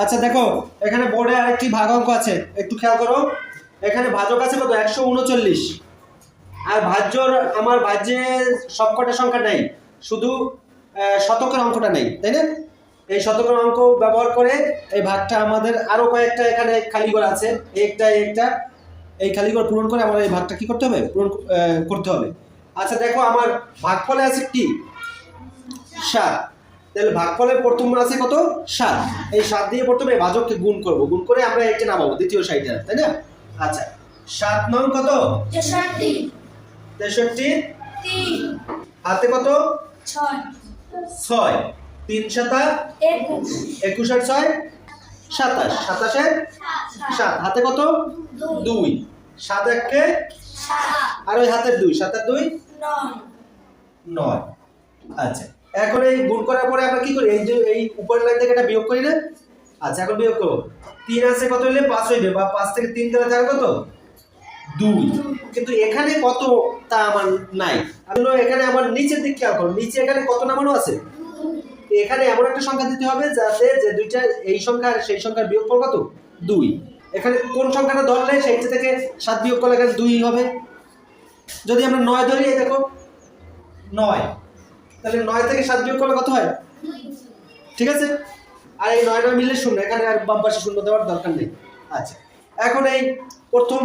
আচ্ছা দেখো, এখানে বোর্ডে আরেকটি ভাগ অঙ্ক আছে, একটু খেয়াল করো। এখানে ভাজক আছে কত, 139। আর ভাজ্যর আমার ভাজ্যে সবকটা সংখ্যা নেই, শুধু শতকের অঙ্কটা নেই, তাই না? এই শতকের অঙ্ক ব্যবহার করে এই ভাগটা আমাদের আরো কয়েকটা এখানে খালিঘর আছে, একটা এই খালিঘর পূরণ করে আমার এই ভাগটা কি করতে হবে, পূরণ করতে হবে। আচ্ছা দেখো, আমার ভাগফলে আছে কি 7। তাহলে ভাগফলের প্রথম আছে কত, 7। এই 7 দিয়ে প্রথমে ভাজককে গুণ করব, গুণ করে আমরা এইটা নামাবো দ্বিতীয় সাইডে, তাই না? আচ্ছা 7 নং কত, 63 63। 3 হাতে কত, 6 6। 3 7 21 21 আর 6 27, 27 এর 7। হাতে কত, 2। 7 1 7 আর ওই হাতের 2, 7 আর 2 9 9। আচ্ছা এখন এই গুণ করার পরে আমরা কি করি, এই যে এই উপরের লাইন থেকে এটা বিয়োগ করি না? আচ্ছা এখন বিয়োগ করো। 3 আছে কত হইলে 5 হইবে, বা 5 থেকে 3 গেলে থাকে কত, 2। কিন্তু এখানে কত তা আমার নাই। আমি এখানে আমার নিচের দিক খেয়াল করো, নিচে এখানে কত নামানো আছে। এখানে এমন একটা সংখ্যা দিতে হবে যাতে যে দুইটা এই সংখ্যা আর সেই সংখ্যার বিয়োগফল কত, 2। এখানে কোন সংখ্যাটা ধরলে সেইটা থেকে 7 বিয়োগ করলে এখানে 2 হবে। যদি আমরা 9 ধরি, এই দেখো 9, তাহলে 9 থেকে 7 বিয়োগ করলে কত হয়, ঠিক আছে? আর এই 9 9 মিলে 0, এখানে আর বাম পাশে 0 দেওয়ার দরকার নেই। আচ্ছা এখন এই প্রথম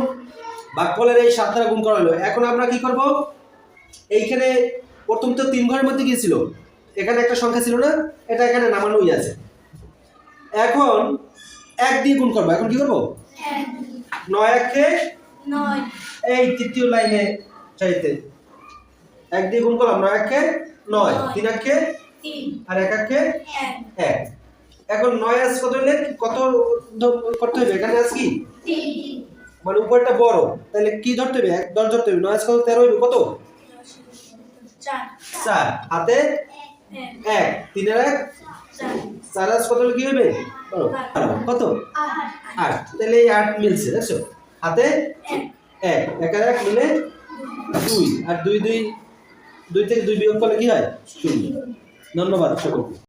ভাগফলের এই 7 দ্বারা গুণ করা হলো। এখন আমরা কি করব, এইখানে প্রথম তো 3 ঘরের মধ্যে গিয়েছিল, এখানে একটা সংখ্যা ছিল না, এটা এখানে নামানোই আছে। এখন 1 দিয়ে গুণ করব। এখন কি করব, 9 1 9 এই তৃতীয় লাইনে চাইতে 1 দিয়ে গুণ করলাম, 9 1 9, 3 1 3 আর 1 1 1 1। এখন 9 আস কত হলে কত করতে হবে, এখানে আস কি 3 মানে উপরটা বড়, তাহলে কি ধরতে হবে, 1 10 ধরতে হবে। 9 আস কত, 13 হইবে কত, 4। হাতে 1, 3 এর 1 4 আস কত হলে কি হবে, কত 8। তাহলে এই 8 মিলছে, দেখছো? হাতে 1 1 আর 1 মিলে 2, আর 2 2 2 থেকে 2 বিয়োগ করলে কি হয়, 0। ধন্যবাদ সকলকে।